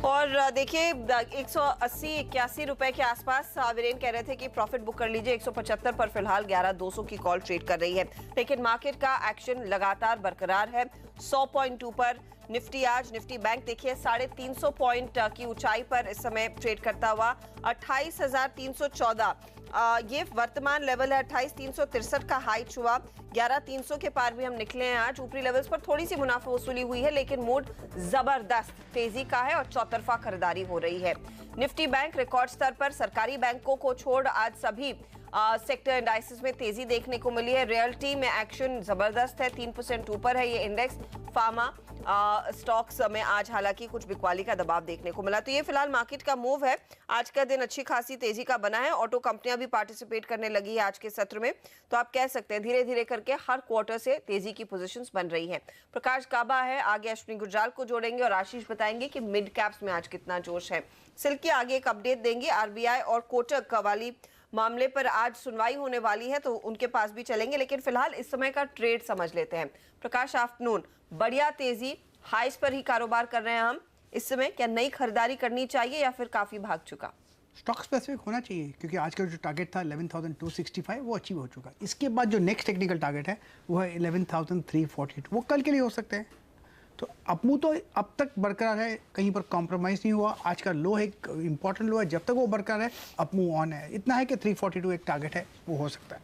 और देखिए 180-81 रुपए के आसपास वीरेन कह रहे थे कि प्रॉफिट बुक कर लीजिए। 175 पर फिलहाल 11,200 की कॉल ट्रेड कर रही है, लेकिन मार्केट का एक्शन लगातार बरकरार है। 100.2 पर निफ्टी निफ्टी बैंक देखिए 350 पॉइंट की ऊंचाई पर इस समय ट्रेड करता हुआ 28,314 ये वर्तमान लेवल है। 28,363 का हाई छुआ, 11,300 के पार भी हम निकले हैं। आज ऊपरी लेवल्स पर थोड़ी सी मुनाफा वसूली हुई है, लेकिन मूड जबरदस्त तेजी का है और चौतरफा खरीदारी हो रही है। निफ्टी बैंक रिकॉर्ड स्तर पर, सरकारी बैंकों को छोड़ आज सभी सेक्टर इंडाइसेस में तेजी देखने को मिली है। रियल्टी में एक्शन जबरदस्त है, 3% ऊपर है ये इंडेक्स। फार्मा स्टॉक्स में आज हालांकि कुछ बिकवाली का दबाव देखने को मिला। तो ये फिलहाल मार्केट का मूव है। आज का दिन अच्छी खासी तेजी का बना है। ऑटो कंपनियां भी पार्टिसिपेट करने लगी है आज के सत्र में। तो आप कह सकते हैं धीरे धीरे करके हर क्वार्टर से तेजी की पोजीशंस बन रही हैं। प्रकाश काबा है आगे, अश्विनी गुजराल को जोड़ेंगे और आशीष बताएंगे कि मिड कैप्स में आज कितना जोश है। सिल्की आगे एक अपडेट देंगे। आरबीआई और कोटक वाली मामले पर आज सुनवाई होने वाली है, तो उनके पास भी चलेंगे, लेकिन फिलहाल इस समय का ट्रेड समझ लेते हैं। प्रकाश, आफ्टरनून, बढ़िया तेजी, हाइस पर ही कारोबार कर रहे हैं हम इस समय। क्या नई खरीदारी करनी चाहिए या फिर काफी भाग चुका? स्टॉक स्पेसिफिक होना चाहिए, क्योंकि आज का जो टारगेट था 11,265 वो अचीव हो चुका। इसके बाद जो नेक्स्ट टेक्निकल टारगेट है वो है 11,348, वो कल के लिए हो सकते हैं। तो अपमू तो अब तक बरकरार है, कहीं पर कॉम्प्रोमाइज़ नहीं हुआ। आज का लो है, एक इंपॉर्टेंट लो है, जब तक वो बरकरार है अपमू ऑन है। इतना है कि 342 एक टारगेट है, वो हो सकता है।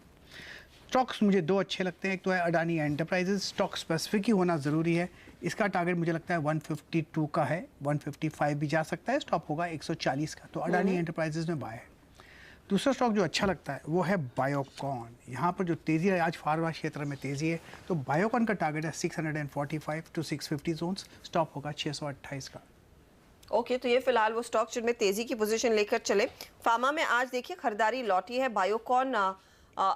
स्टॉक्स मुझे दो अच्छे लगते हैं। एक तो है अडानी एंटरप्राइजेज, स्टॉक स्पेसिफिक ही होना ज़रूरी है। इसका टारगेट मुझे लगता है 152 का है, 155 भी जा सकता है, स्टॉप होगा 140 का। तो अडानी एंटरप्राइजेज में बाय है। दूसरा स्टॉक जो अच्छा लगता है वो है बायोकॉन। यहाँ पर जो तेज़ी है, आज फार्मा क्षेत्र में तेज़ी है, तो बायोकॉन का टारगेट है 645 to 650 जोन्स, स्टॉप होगा 628 का। ओके, तो ये फिलहाल वो स्टॉक जिनमें तेजी की पोजीशन लेकर चले। फार्मा में आज देखिए खरीदारी लौटी है। बायोकॉन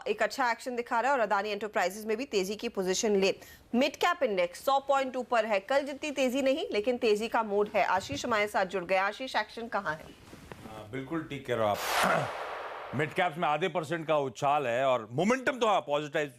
एक अच्छा एक्शन दिखा रहा है और अदानी एंटरप्राइजेज में भी तेजी की पोजीशन ले। मिड कैप इंडेक्स 100 पर है। कल जितनी तेजी नहीं, लेकिन तेजी का मूड है। आशीष हमारे साथ जुड़ गए। आशीष, एक्शन कहाँ है? बिल्कुल ठीक कह रहे हो आप। मिड कैप्स में आधे % का उछाल है और मोमेंटम तो हाँ पॉजिटिव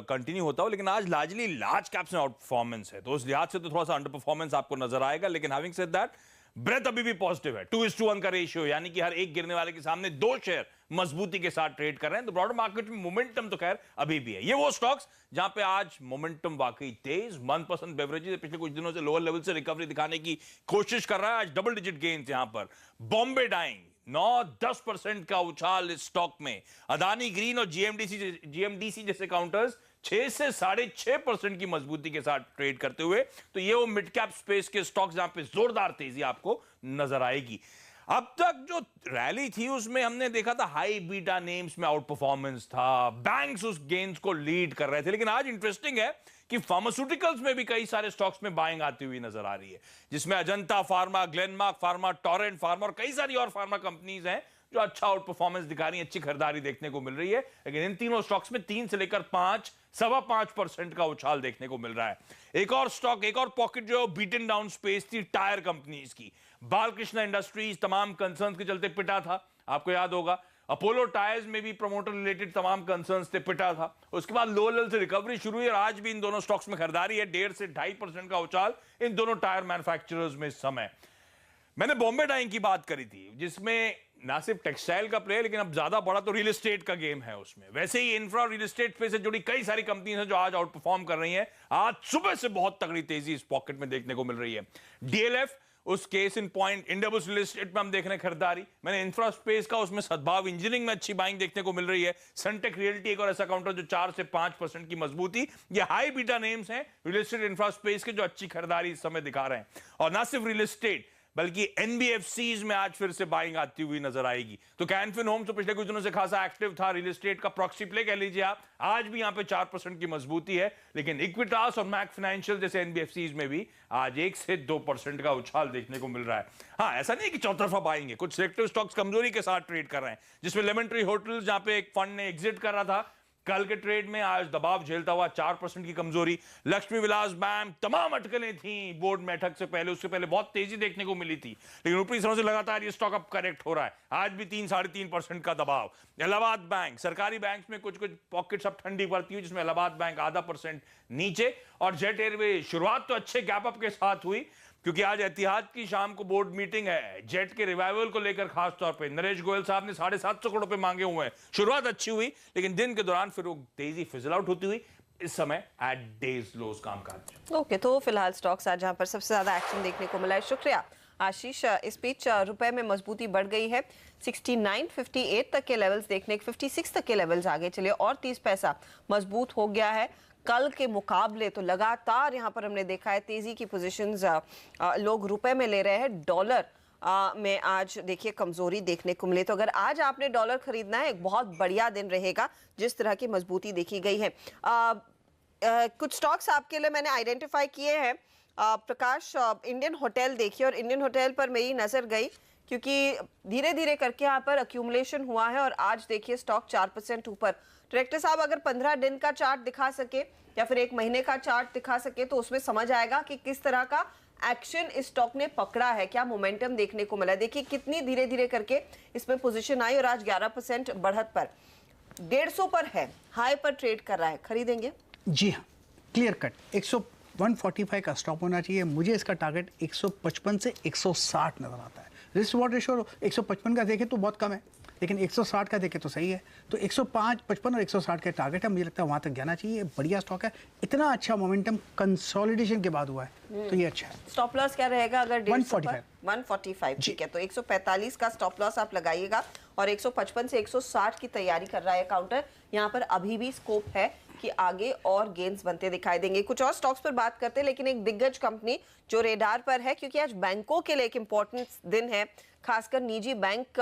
कंटिन्यू होता हो, लेकिन आज लार्जली लार्ज कैप्स में आउट परफॉर्मेंस है, तो उस लिहाज से तो थोड़ा सा अंडर परफॉर्मेंस आपको नजर आएगा। लेकिन हैविंग सेड दैट, ब्रेथ अभी भी पॉजिटिव है। 2:1 का रेशियो, यानी कि हर एक गिरने वाले के सामने 2 शेयर मजबूती के साथ ट्रेड कर रहे हैं। तो ब्रॉडर मार्केट में मोमेंटम तो खैर अभी भी है। ये वो स्टॉक्स जहां पे आज मोमेंटम वाकई तेज। मनपसंद बेवरेजेस पिछले कुछ दिनों से लोअर लेवल से रिकवरी दिखाने की कोशिश कर रहा है। आज डबल डिजिट गेन्स यहां पर। बॉम्बे डाइंग 9-10% का उछाल इस स्टॉक में। अदानी ग्रीन और जीएमडीसी जैसे काउंटर्स 6 से 6.5% की मजबूती के साथ ट्रेड करते हुए। तो ये वो मिड कैप स्पेस के स्टॉक्स जहां पे जोरदार तेजी आपको नजर आएगी। अब तक जो रैली थी उसमें हमने देखा था हाई बीटा नेम्स में आउट परफॉर्मेंस था, बैंक्स उस गेन्स को लीड कर रहे थे। लेकिन आज इंटरेस्टिंग है कि फार्मास्यूटिकल्स में भी कई सारे स्टॉक्स में बाइंग आती हुई नजर आ रही है, जिसमें Ajanta pharma, Glenmark pharma, Torrent pharma और कई सारी और फार्मा कंपनीज हैं जो अच्छा आउट परफॉर्मेंस दिखा रही है, अच्छी खरीदारी देखने को मिल रही है। लेकिन इन तीनों स्टॉक्स में 3 से लेकर 5, 5.25% का उछाल देखने को मिल रहा है। एक और स्टॉक, एक और पॉकेट जो बीटन डाउन स्पेस थी टायर कंपनीज की। बालकृष्ण इंडस्ट्रीज तमाम कंसर्न्स के चलते पिटा था, आपको याद होगा। अपोलो टायर्स में भी प्रमोटर रिलेटेड तमाम कंसर्न्स थे, पिटा था। उसके बाद लो लेवल से रिकवरी शुरू हुई और आज भी इन दोनों स्टॉक्स में खरीदारी है। 1.5 से 2.5% का उछाल इन दोनों टायर मैन्युफैक्चरर्स में इस समय। मैंने बॉम्बे डाइंग की बात करी थी, जिसमें ना सिर्फ टेक्सटाइल का प्ले, लेकिन अब ज्यादा बड़ा तो रियल एस्टेट का गेम है उसमें। वैसे ही इंफ्रा और रियल एस्टेट पे से जुड़ी कई सारी कंपनीज हैं जो आज आउट परफॉर्म कर रही हैं। आज सुबह से बहुत तगड़ी तेजी इस पॉकेट में देखने को मिल रही है। डीएलएफ, उस case in point, Indiabulls real estate में हम देख रहे हैं खरीदारी। मैंने इंफ्रा स्पेस का, उसमें सद्भाव इंजीनियरिंग में अच्छी बाइंग देखने को मिल रही है। सनटेक रियल्टी एक और ऐसा काउंटर जो 4 से 5% की मजबूती। ये हाई बीटा नेम्स हैं रियल एस्टेट इंफ्रा स्पेस के, जो अच्छी खरीदारी इस समय दिखा रहे हैं। और ना सिर्फ रियल एस्टेट बल्कि एनबीएफसीज में आज फिर से बाइंग आती हुई नजर आएगी। तो कैनफिन होम्स तो पिछले कुछ दिनों से खासा एक्टिव था, रियल एस्टेट का प्रॉक्सी प्ले कह लीजिए आप। आज भी यहां पे 4% की मजबूती है। लेकिन इक्विटास और मैक फाइनेंशियल जैसे एनबीएफसीज में भी आज 1 से 2% का उछाल देखने को मिल रहा है। हाँ, ऐसा नहीं कि चौतरफा बाइंग है, कुछ सेलेक्टिव स्टॉक्स कमजोरी के साथ ट्रेड कर रहे हैं, जिसमें लेमन ट्री होटल्स, जहां पे एक फंड ने एग्जिट कर रहा था, कल के ट्रेड में आज दबाव झेलता हुआ 4% की कमजोरी। लक्ष्मी विलास बैंक, तमाम अटकलें थी बोर्ड बैठक से पहले, उससे पहले बहुत तेजी देखने को मिली थी, लेकिन ऊपरी समय से लगातार ये स्टॉक अप करेक्ट हो रहा है। आज भी 3-3.5% का दबाव। इलाहाबाद बैंक, सरकारी बैंक में कुछ पॉकेट्स अब ठंडी पड़ती है, जिसमें इलाहाबाद बैंक 0.5% नीचे। और जेट एयरवेज शुरुआत तो अच्छे गैप अप के साथ हुई, क्योंकि आज एतिहाद की शाम को बोर्ड मीटिंग है। जेट के रिवाइवल को लेकर खास तौर पे नरेश गोयल साहब ने 750 करोड़ रुपए मांगे हुए हैं। शुरुआत अच्छी हुई, लेकिन दिन के दौरान फिर वो तेजी फिजल आउट होती हुई। इस समय एट डेज लोज कामकाज। ओके, तो फिलहाल स्टॉक्स आज जहां पर सबसे ज्यादा एक्शन देखने को मिला है। शुक्रिया आशीष। इस बीच रुपए में मजबूती बढ़ गई है, 69.58 तक के लेवल्स देखने, 56 तक के लेवल्स आगे चले और 30 पैसा मजबूत हो गया है। कल के मुकाबले तो लगातार यहाँ पर हमने देखा है तेजी की पोजीशंस लोग रुपए में ले रहे हैं। डॉलर में आज देखिए कमजोरी देखने को मिले, तो अगर आज आपने डॉलर खरीदना है, एक बहुत बढ़िया दिन रहेगा जिस तरह की मजबूती देखी गई है। कुछ स्टॉक्स आपके लिए मैंने आइडेंटिफाई किए हैं। प्रकाश, इंडियन होटल देखिए, और इंडियन होटल पर मेरी नजर गई क्योंकि धीरे धीरे करके यहाँ पर अक्यूमुलेशन हुआ है और आज देखिए स्टॉक 4% ऊपर। डायरेक्टर साहब, अगर 15 दिन का चार्ट दिखा सके या फिर 1 महीने का चार्ट दिखा सके तो उसमें समझ आएगा कि किस तरह का एक्शन इस स्टॉक ने पकड़ा है, क्या मोमेंटम देखने को मिला। देखिए कितनी धीरे धीरे करके इसमें पोजीशन आई और आज 11% बढ़त पर 150 पर है, हाई पर ट्रेड कर रहा है। खरीदेंगे? जी हाँ, क्लियर कट 145 का स्टॉप होना चाहिए। मुझे इसका टारगेट 155 से 160 नजर आता है। रिस्क रिवॉर्ड रेशियो 155 का देखें तो बहुत कम है, लेकिन 160 का देखें तो सही है। तो 105, 55 और 160 का टारगेट है, मुझे लगता है वहां तक जाना चाहिए। बढ़िया स्टॉक है, इतना अच्छा मोमेंटम कंसोलिडेशन के बाद हुआ है, तो ये अच्छा है। स्टॉप लॉस क्या रहेगा अगर 145? 145, ठीक है। तो 145 का स्टॉप लॉस आप लगाइएगा और 155 से 160 की तैयारी कर रहा है काउंटर। यहाँ पर अभी भी स्कोप है कि आगे और गेन्स बनते दिखाई देंगे। कुछ और स्टॉक्स पर बात करते हैं, लेकिन एक दिग्गज कंपनी जो रेडार पर है, क्योंकि आज बैंकों के लिए एक इंपॉर्टेंट दिन है, खासकर निजी बैंक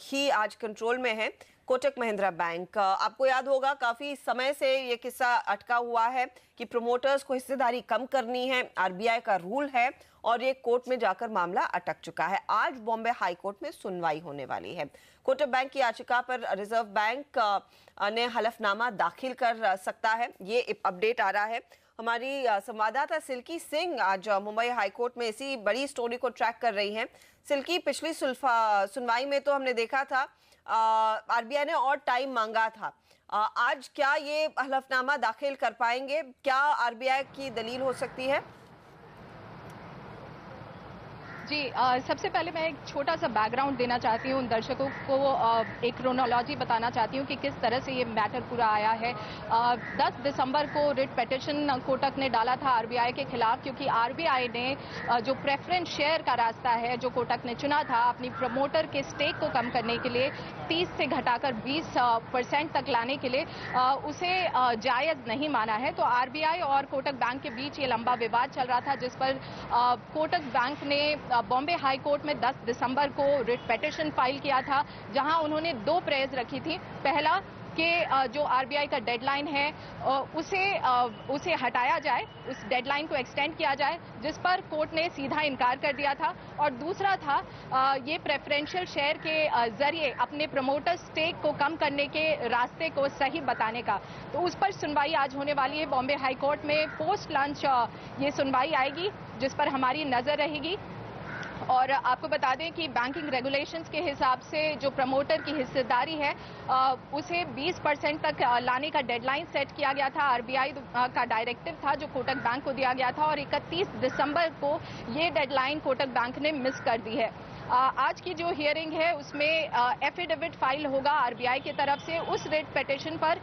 ही आज कंट्रोल में है। कोटक महिंद्रा बैंक, आपको याद होगा काफी समय से ये किस्सा अटका हुआ है कि प्रमोटर्स को हिस्सेदारी कम करनी है, आरबीआई का रूल है और ये कोर्ट में जाकर मामला अटक चुका है। आज बॉम्बे हाई कोर्ट में सुनवाई होने वाली है। कोटक बैंक की याचिका पर रिजर्व बैंक ने हलफनामा दाखिल कर सकता है, ये अपडेट आ रहा है। हमारी संवाददाता सिल्की सिंह आज मुंबई हाईकोर्ट में इसी बड़ी स्टोरी को ट्रैक कर रही हैं। सिल्की, पिछली सुनवाई में तो हमने देखा था आरबीआई ने और टाइम मांगा था, आज क्या ये हलफनामा दाखिल कर पाएंगे? क्या आरबीआई की दलील हो सकती है? जी, सबसे पहले मैं एक छोटा सा बैकग्राउंड देना चाहती हूँ उन दर्शकों को, एक क्रोनोलॉजी बताना चाहती हूँ कि किस तरह से ये मैटर पूरा आया है। 10 दिसंबर को रिट पिटीशन कोटक ने डाला था आरबीआई के खिलाफ, क्योंकि आरबीआई ने जो प्रेफरेंस शेयर का रास्ता है जो कोटक ने चुना था अपनी प्रमोटर के स्टेक को कम करने के लिए, 30 से घटाकर 20% तक लाने के लिए, उसे जायज नहीं माना है। तो आरबीआई और कोटक बैंक के बीच ये लंबा विवाद चल रहा था, जिस पर कोटक बैंक ने बॉम्बे हाई कोर्ट में 10 दिसंबर को रिट पिटीशन फाइल किया था, जहां उन्होंने 2 प्रेयर्स रखी थी। पहला कि जो आरबीआई का डेडलाइन है उसे हटाया जाए, उस डेडलाइन को एक्सटेंड किया जाए, जिस पर कोर्ट ने सीधा इनकार कर दिया था। और दूसरा था ये प्रेफरेंशियल शेयर के जरिए अपने प्रमोटर स्टेक को कम करने के रास्ते को सही बताने का। तो उस पर सुनवाई आज होने वाली है बॉम्बे हाई कोर्ट में। पोस्ट लंच ये सुनवाई आएगी, जिस पर हमारी नजर रहेगी। और आपको बता दें कि बैंकिंग रेगुलेशंस के हिसाब से जो प्रमोटर की हिस्सेदारी है उसे 20% तक लाने का डेडलाइन सेट किया गया था। आरबीआई का डायरेक्टिव था जो कोटक बैंक को दिया गया था, और 31 दिसंबर को ये डेडलाइन कोटक बैंक ने मिस कर दी है। आज की जो हियरिंग है उसमें एफिडेविट फाइल होगा आरबीआई की तरफ से उस रिट पिटीशन पर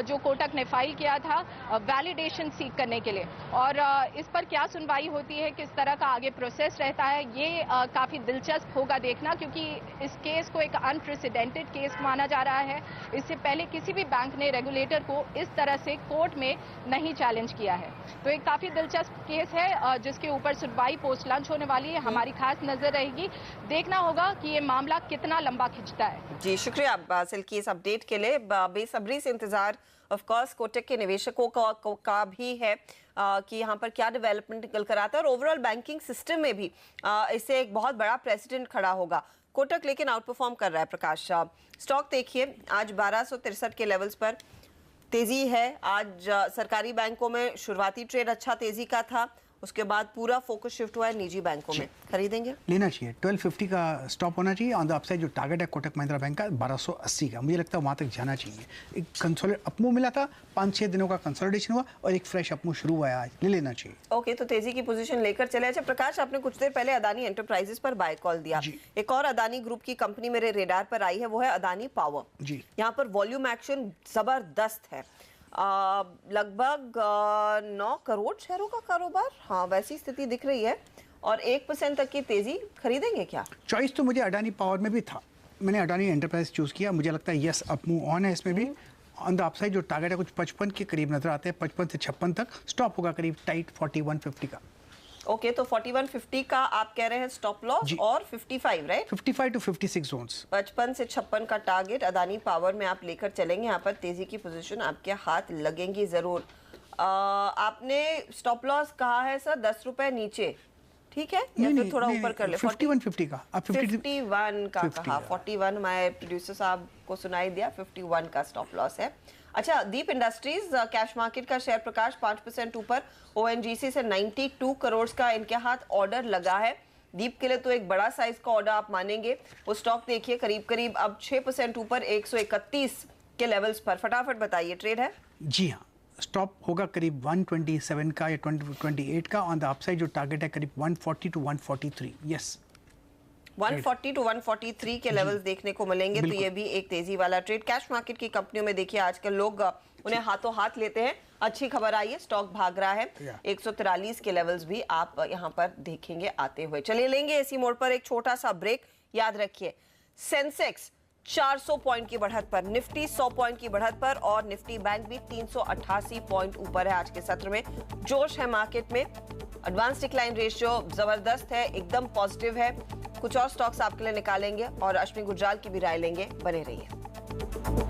जो कोटक ने फाइल किया था वैलिडेशन सीक करने के लिए। और इस पर क्या सुनवाई होती है, किस तरह का आगे प्रोसेस रहता है, ये काफी दिलचस्प होगा देखना, क्योंकि इस केस को एक अनप्रेसिडेंटेड केस माना जा रहा है। इससे पहले किसी भी बैंक ने रेगुलेटर को इस तरह से कोर्ट में नहीं चैलेंज किया है। तो एक काफी दिलचस्प केस है जिसके ऊपर सुनवाई पोस्ट लंच होने वाली है। हमारी खास नजर रहेगी, देखना होगा कि ये मामला कितना लंबा खिंचता है। जी शुक्रिया सिल्की इस अपडेट के लिए। बेसब्री से इंतजार ऑफ कोर्स कोटक के निवेशकों का भी है कि यहाँ पर क्या डेवलपमेंट निकल कर आता है, और ओवरऑल बैंकिंग सिस्टम में भी इससे एक बहुत बड़ा प्रेसिडेंट खड़ा होगा। कोटक लेकिन आउट परफॉर्म कर रहा है। प्रकाश, स्टॉक देखिए आज 1263 के लेवल्स पर तेजी है। आज सरकारी बैंकों में शुरुआती ट्रेड अच्छा तेजी का था, उसके बाद पूरा फोकस शिफ्ट हुआ है निजी बैंकों में। खरीदेंगे? लेना चाहिए। 1250 का स्टॉप होना चाहिए। ऑन द अपसाइड जो टारगेट है कोटक महिंद्रा बैंक का 1280 का, मुझे लगता है वहाँ तक जाना चाहिए। एक कंसोलिडेट अपमूव मिला था, 5-6 दिनों का कंसोलिडेशन हुआ और एक फ्रेश अपमूव शुरू हुआ है आज, ले लेना चाहिए। ओके, तो तेजी की पोजीशन लेकर चले। अच्छा प्रकाश, आपने कुछ देर पहले अदानी एंटरप्राइजेस पर बाय कॉल दिया। एक और अदानी ग्रुप की कंपनी मेरे रेडार पर आई है, वो है अदानी पावर जी। यहाँ पर वॉल्यूम एक्शन जबरदस्त है, लगभग 9 करोड़ शेयरों का कारोबार, हाँ वैसी स्थिति दिख रही है और 1% तक की तेजी। खरीदेंगे क्या? चॉइस तो मुझे अडानी पावर में भी था, मैंने अडानी एंटरप्राइज चूज किया। मुझे लगता है यस अपमूव ऑन है इसमें भी। ऑन द अपसाइड जो टारगेट है कुछ 55 के करीब नजर आते हैं, 55 से 56 तक। स्टॉप होगा करीब टाइट 4150 का। ओके, तो 4150 का आप कह रहे हैं स्टॉप लॉस और 55 राइट? 55 to 56 Jones. 55 से 56 का टारगेट अदानी पावर में आप लेकर चलेंगे। यहाँ पर तेजी की पोजीशन आपके हाथ लगेंगी जरूर। आपने स्टॉप लॉस कहा है सर 10 रुपए नीचे, ठीक है, या फिर थोड़ा ऊपर कर ले? 5150 का। आप 51 का कहा, 41 हमारे प्रोड्यूसर साहब को सुनाई दिया, 51 का स्टॉप लॉस है। अच्छा, दीप इंडस्ट्रीज कैश मार्केट का शेयर प्रकाश 5% ऊपर, ओएनजीसी से 92 करोड़ का इनके हाथ ऑर्डर लगा है। दीप के लिए तो एक बड़ा साइज का ऑर्डर आप मानेंगे। वो स्टॉक देखिए करीब करीब अब 6% ऊपर 131 के लेवल्स पर। फटाफट बताइए, ट्रेड है? जी हाँ, स्टॉप होगा करीब 127 का या 28 का। ऑन द अपसाइड जो टारगेट है करीब 140 to 143। यस, 140 to 143 के लेवल्स देखने को मिलेंगे, तो ये भी एक तेजी वाला ट्रेड। कैश मार्केट की कंपनियों में देखिए आजकल लोग उन्हें हाथों हाथ लेते हैं। अच्छी खबर आई है, स्टॉक भाग रहा है। 143 के लेवल्स भी आप यहाँ पर देखेंगे आते हुए। चलिए लेंगे इसी मोड़ पर एक छोटा सा ब्रेक। याद रखिए सेंसेक्स 400 पॉइंट की बढ़त पर, निफ्टी 100 पॉइंट की बढ़त पर और निफ्टी बैंक भी 388 पॉइंट ऊपर है आज के सत्र में। जोश है मार्केट में, एडवांस डिक्लाइन रेशियो जबरदस्त है, एकदम पॉजिटिव है। कुछ और स्टॉक्स आपके लिए निकालेंगे और अश्विनी गुजराल की भी राय लेंगे। बने रहिए।